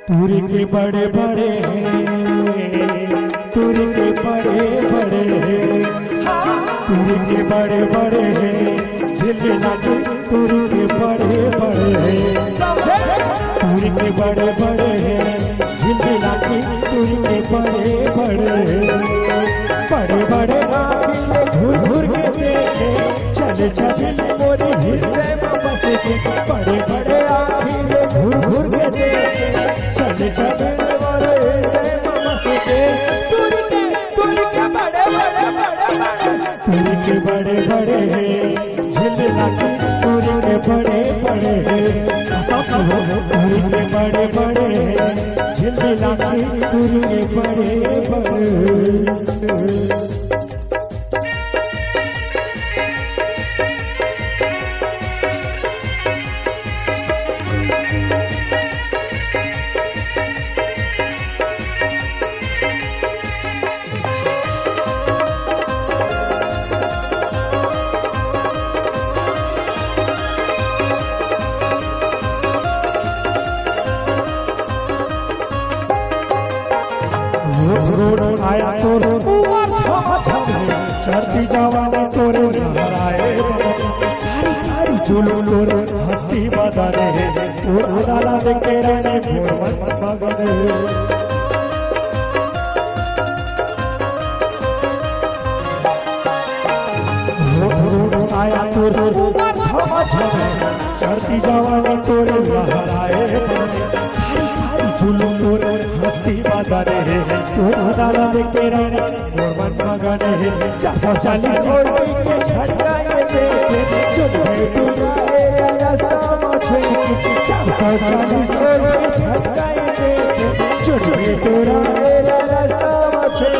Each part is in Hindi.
तुरी के बड़े बड़े तुरी के बड़े बड़े तुरी के बड़े बड़े झिल्ली लागी तुरी के बड़े बड़े तुरी के बड़े बड़े झिल्ली लागी तुरी के बड़े बड़े बड़े बड़े घूर घूर के देखे चले चले मोरी हृदय में बस के बड़े बड़े आखिर घूर घूर के देखे चले चले मोरे हृदय में बस के तुरी के बड़े तुरी के बड़े बड़े झिल्ली लागी तुरी के बड़े तुरी के बड़े बड़े झिल्ली लागी तुरी के बड़े आया तोर चढ़ती जवानी तोरे लहराए हरी चुलू तोरे हस्ती बदने तोर डाला देखे रहने भोर मगने आया तोर चढ़ती जवानी तोरे लहराए चुलू तोरे हस्ती बदने तोर डाला देखे रहने भोर मगने चाचा चाली और के छटकाए देखे चुपे तुराए रास्ता मुझे चाचा चाली और के छटकाए देखे चुपे तुराए रास्ता मुझे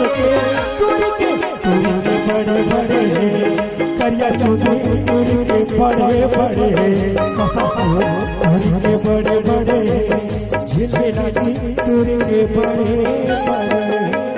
तुरी के बड़े बड़े करिया चुपे तुरी के बड़े बड़े तुरी के बड़े बड़े झिल्ली लागी तुरी के बड़े बड़े